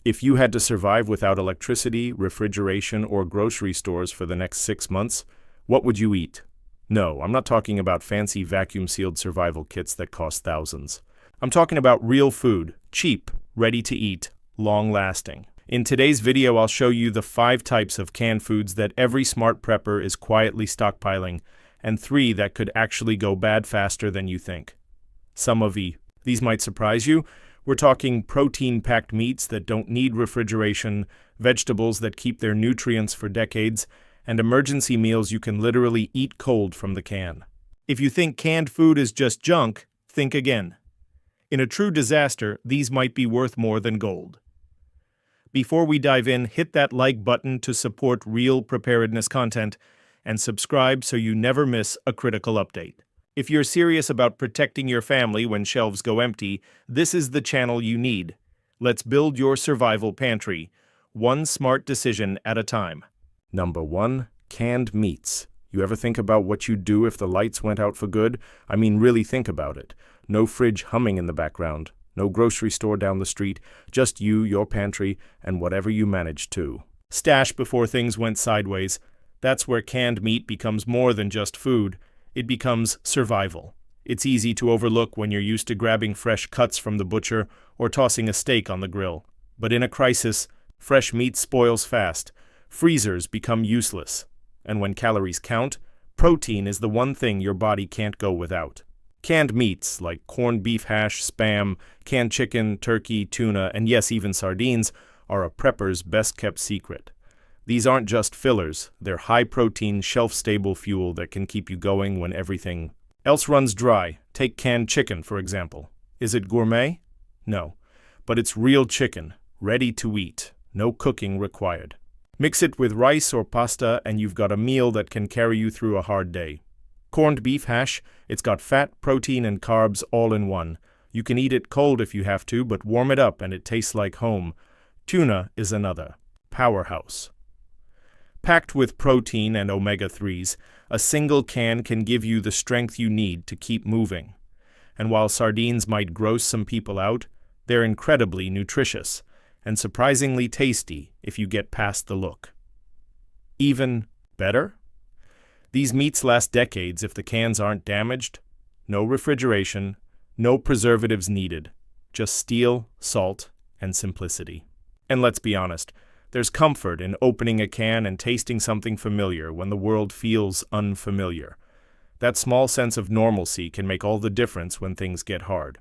If you had to survive without electricity, refrigeration, or grocery stores for the next 6 months, what would you eat? No, I'm not talking about fancy vacuum-sealed survival kits that cost thousands. I'm talking about real food, cheap, ready to eat, long-lasting. In today's video, I'll show you the 5 types of canned foods that every smart prepper is quietly stockpiling, and 3 that could actually go bad faster than you think. These might surprise you. We're talking protein-packed meats that don't need refrigeration, vegetables that keep their nutrients for decades, and emergency meals you can literally eat cold from the can. If you think canned food is just junk, think again. In a true disaster, these might be worth more than gold. Before we dive in, hit that like button to support real preparedness content, and subscribe so you never miss a critical update. If you're serious about protecting your family when shelves go empty, this is the channel you need. Let's build your survival pantry, one smart decision at a time. Number 1. Canned meats. You ever think about what you'd do if the lights went out for good? I mean, really think about it. No fridge humming in the background, no grocery store down the street, just you, your pantry, and whatever you managed to stash before things went sideways. That's where canned meat becomes more than just food. It becomes survival. It's easy to overlook when you're used to grabbing fresh cuts from the butcher or tossing a steak on the grill. But in a crisis, fresh meat spoils fast. Freezers become useless. And when calories count, protein is the one thing your body can't go without. Canned meats like corned beef hash, Spam, canned chicken, turkey, tuna, and yes, even sardines are a prepper's best-kept secret. These aren't just fillers, they're high-protein, shelf-stable fuel that can keep you going when everything else runs dry. Take canned chicken, for example. Is it gourmet? No. But it's real chicken, ready to eat, no cooking required. Mix it with rice or pasta and you've got a meal that can carry you through a hard day. Corned beef hash, it's got fat, protein, and carbs all in one. You can eat it cold if you have to, but warm it up and it tastes like home. Tuna is another powerhouse. Packed with protein and omega-3s, a single can can give you the strength you need to keep moving. And while sardines might gross some people out, they're incredibly nutritious and surprisingly tasty if you get past the look. Even better? These meats last decades if the cans aren't damaged. No refrigeration, no preservatives needed, just steel, salt, and simplicity. And let's be honest, there's comfort in opening a can and tasting something familiar when the world feels unfamiliar. That small sense of normalcy can make all the difference when things get hard.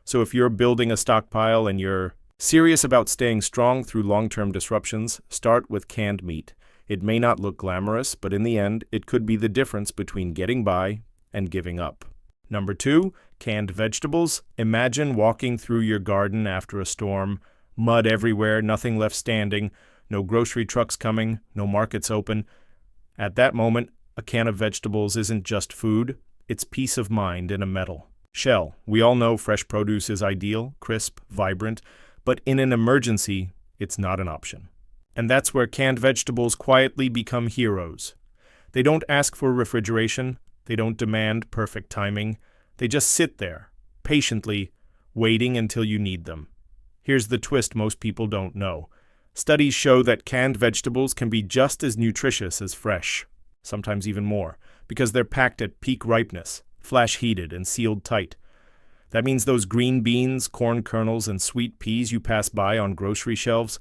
So if you're building a stockpile and you're serious about staying strong through long-term disruptions, start with canned meat. It may not look glamorous, but in the end, it could be the difference between getting by and giving up. Number 2, canned vegetables. Imagine walking through your garden after a storm, mud everywhere, nothing left standing, no grocery trucks coming, no markets open. At that moment, a can of vegetables isn't just food, it's peace of mind in a metal shell. We all know fresh produce is ideal, crisp, vibrant, but in an emergency, it's not an option. And that's where canned vegetables quietly become heroes. They don't ask for refrigeration, they don't demand perfect timing, they just sit there, patiently, waiting until you need them. Here's the twist most people don't know. Studies show that canned vegetables can be just as nutritious as fresh, sometimes even more, because they're packed at peak ripeness, flash-heated and sealed tight. That means those green beans, corn kernels, and sweet peas you pass by on grocery shelves,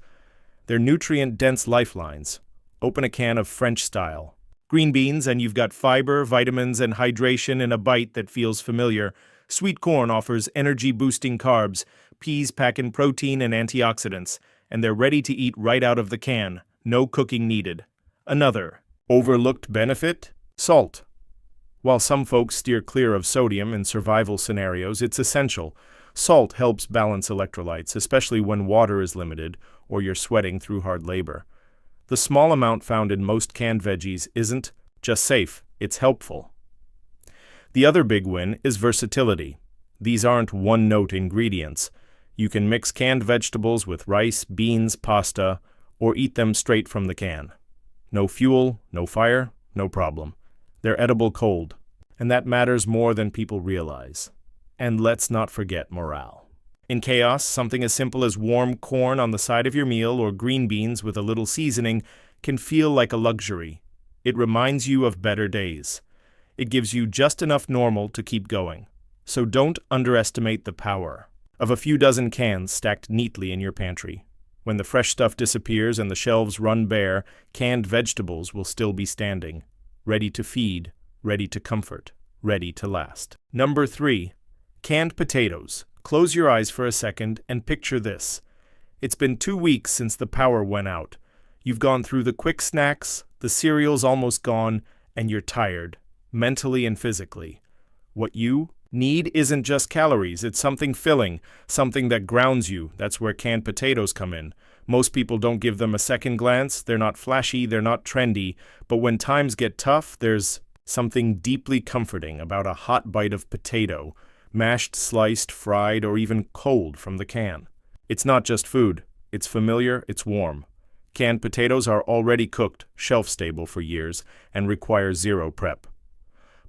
they're nutrient-dense lifelines. Open a can of French-style green beans and you've got fiber, vitamins, and hydration in a bite that feels familiar. Sweet corn offers energy-boosting carbs, peas pack in protein and antioxidants, and they're ready to eat right out of the can, no cooking needed. Another overlooked benefit? Salt. While some folks steer clear of sodium in survival scenarios, it's essential. Salt helps balance electrolytes, especially when water is limited or you're sweating through hard labor. The small amount found in most canned veggies isn't just safe, it's helpful. The other big win is versatility. These aren't one-note ingredients. You can mix canned vegetables with rice, beans, pasta, or eat them straight from the can. No fuel, no fire, no problem. They're edible cold, and that matters more than people realize. And let's not forget morale. In chaos, something as simple as warm corn on the side of your meal or green beans with a little seasoning can feel like a luxury. It reminds you of better days. It gives you just enough normal to keep going. So don't underestimate the power of a few dozen cans stacked neatly in your pantry. When the fresh stuff disappears and the shelves run bare, canned vegetables will still be standing, ready to feed, ready to comfort, ready to last. Number 3. Canned potatoes. Close your eyes for a second and picture this. It's been 2 weeks since the power went out. You've gone through the quick snacks, the cereal's almost gone, and you're tired, mentally and physically. What you need isn't just calories, it's something filling, something that grounds you. That's where canned potatoes come in. Most people don't give them a second glance. They're not flashy, they're not trendy, but when times get tough, there's something deeply comforting about a hot bite of potato, mashed, sliced, fried, or even cold from the can. It's not just food. It's familiar, it's warm. Canned potatoes are already cooked, shelf-stable for years, and require zero prep.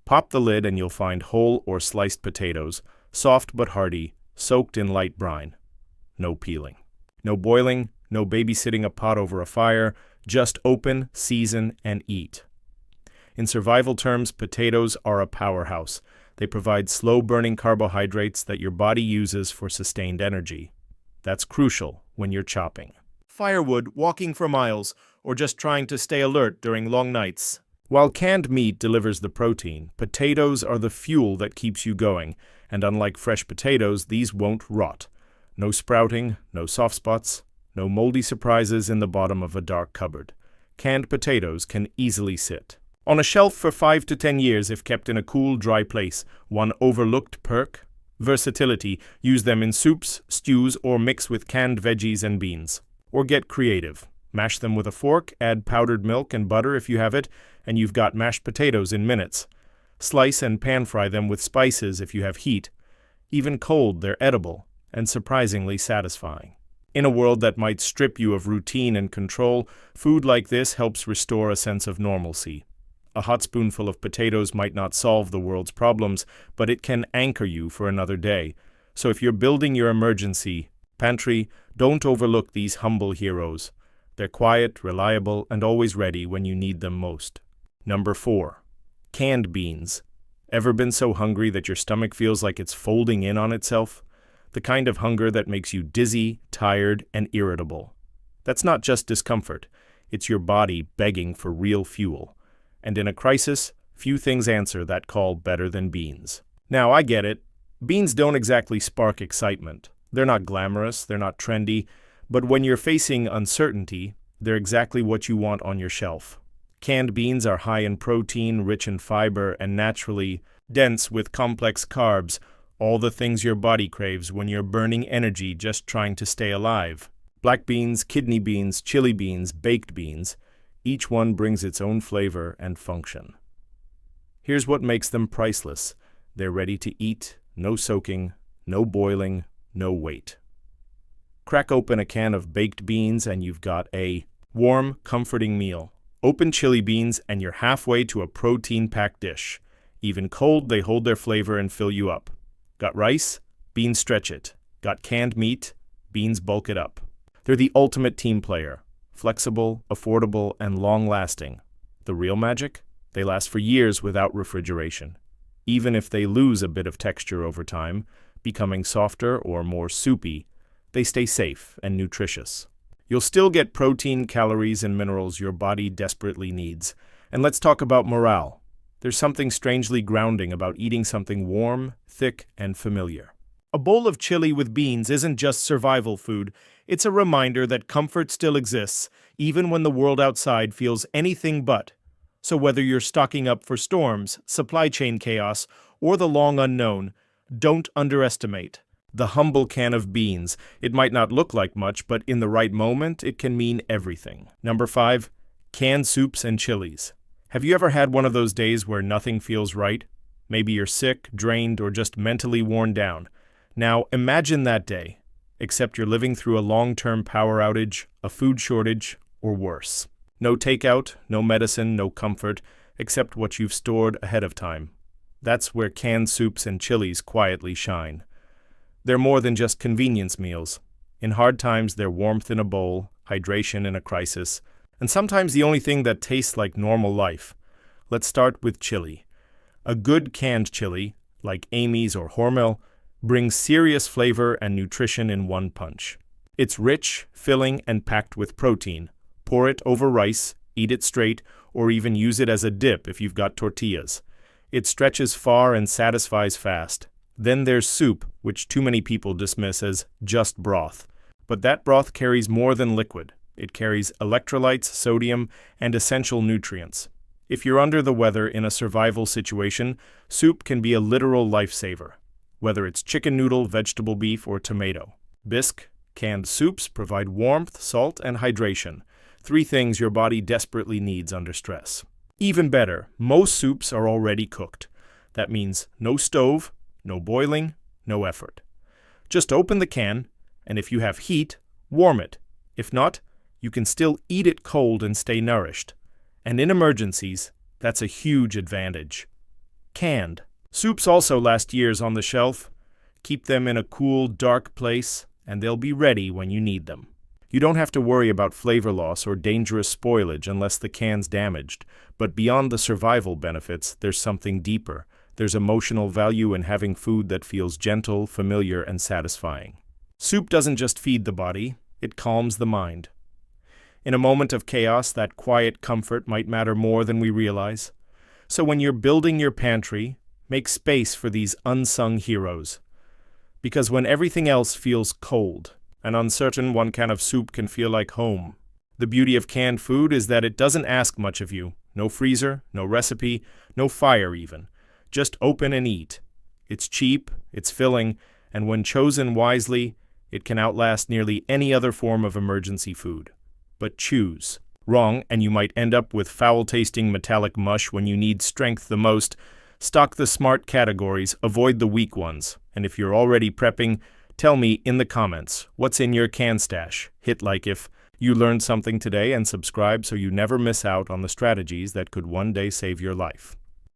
Pop the lid and you'll find whole or sliced potatoes, soft but hearty, soaked in light brine. No peeling. No boiling, no babysitting a pot over a fire, just open, season, and eat. In survival terms, potatoes are a powerhouse. They provide slow-burning carbohydrates that your body uses for sustained energy. That's crucial when you're chopping firewood, walking for miles, or just trying to stay alert during long nights. While canned meat delivers the protein, potatoes are the fuel that keeps you going, and unlike fresh potatoes, these won't rot. No sprouting, no soft spots, no moldy surprises in the bottom of a dark cupboard. Canned potatoes can easily sit on a shelf for 5 to 10 years if kept in a cool, dry place. One overlooked perk? Versatility. Use them in soups, stews, or mix with canned veggies and beans. Or get creative. Mash them with a fork, add powdered milk and butter if you have it, and you've got mashed potatoes in minutes. Slice and pan-fry them with spices if you have heat. Even cold, they're edible and surprisingly satisfying. In a world that might strip you of routine and control, food like this helps restore a sense of normalcy. A hot spoonful of potatoes might not solve the world's problems, but it can anchor you for another day. So if you're building your emergency pantry, don't overlook these humble heroes. They're quiet, reliable, and always ready when you need them most. Number 4. Canned beans. Ever been so hungry that your stomach feels like it's folding in on itself? The kind of hunger that makes you dizzy, tired, and irritable. That's not just discomfort. It's your body begging for real fuel. And in a crisis, few things answer that call better than beans. Now, I get it. Beans don't exactly spark excitement. They're not glamorous, they're not trendy, but when you're facing uncertainty, they're exactly what you want on your shelf. Canned beans are high in protein, rich in fiber, and naturally dense with complex carbs, all the things your body craves when you're burning energy just trying to stay alive. Black beans, kidney beans, chili beans, baked beans, each one brings its own flavor and function. Here's what makes them priceless. They're ready to eat, no soaking, no boiling, no wait. Crack open a can of baked beans and you've got a warm, comforting meal. Open chili beans and you're halfway to a protein-packed dish. Even cold, they hold their flavor and fill you up. Got rice? Beans stretch it. Got canned meat? Beans bulk it up. They're the ultimate team player. Flexible, affordable, and long-lasting. The real magic? They last for years without refrigeration. Even if they lose a bit of texture over time, becoming softer or more soupy, they stay safe and nutritious. You'll still get protein, calories, and minerals your body desperately needs. And let's talk about morale. There's something strangely grounding about eating something warm, thick, and familiar. A bowl of chili with beans isn't just survival food, it's a reminder that comfort still exists, even when the world outside feels anything but. So whether you're stocking up for storms, supply chain chaos, or the long unknown, don't underestimate the humble can of beans. It might not look like much, but in the right moment, it can mean everything. Number 5, canned soups and chilies. Have you ever had one of those days where nothing feels right? Maybe you're sick, drained, or just mentally worn down. Now, imagine that day, except you're living through a long-term power outage, a food shortage, or worse. No takeout, no medicine, no comfort, except what you've stored ahead of time. That's where canned soups and chilies quietly shine. They're more than just convenience meals. In hard times, they're warmth in a bowl, hydration in a crisis, and sometimes the only thing that tastes like normal life. Let's start with chili. A good canned chili, like Amy's or Hormel, brings serious flavor and nutrition in one punch. It's rich, filling, and packed with protein. Pour it over rice, eat it straight, or even use it as a dip if you've got tortillas. It stretches far and satisfies fast. Then there's soup, which too many people dismiss as just broth. But that broth carries more than liquid. It carries electrolytes, sodium, and essential nutrients. If you're under the weather in a survival situation, soup can be a literal lifesaver. Whether it's chicken noodle, vegetable beef, or tomato. Bisque, canned soups provide warmth, salt, and hydration. 3 things your body desperately needs under stress. Even better, most soups are already cooked. That means no stove, no boiling, no effort. Just open the can, and if you have heat, warm it. If not, you can still eat it cold and stay nourished. And in emergencies, that's a huge advantage. Canned. Soups also last years on the shelf. Keep them in a cool, dark place, and they'll be ready when you need them. You don't have to worry about flavor loss or dangerous spoilage unless the can's damaged, but beyond the survival benefits, there's something deeper. There's emotional value in having food that feels gentle, familiar, and satisfying. Soup doesn't just feed the body, it calms the mind. In a moment of chaos, that quiet comfort might matter more than we realize. So when you're building your pantry, make space for these unsung heroes. Because when everything else feels cold and uncertain, one can of soup can feel like home. The beauty of canned food is that it doesn't ask much of you. No freezer, no recipe, no fire even. Just open and eat. It's cheap, it's filling, and when chosen wisely, it can outlast nearly any other form of emergency food. But choose. Wrong, and you might end up with foul-tasting metallic mush when you need strength the most. Stock the smart categories, avoid the weak ones. And if you're already prepping, tell me in the comments, what's in your can stash? Hit like if you learned something today and subscribe so you never miss out on the strategies that could one day save your life.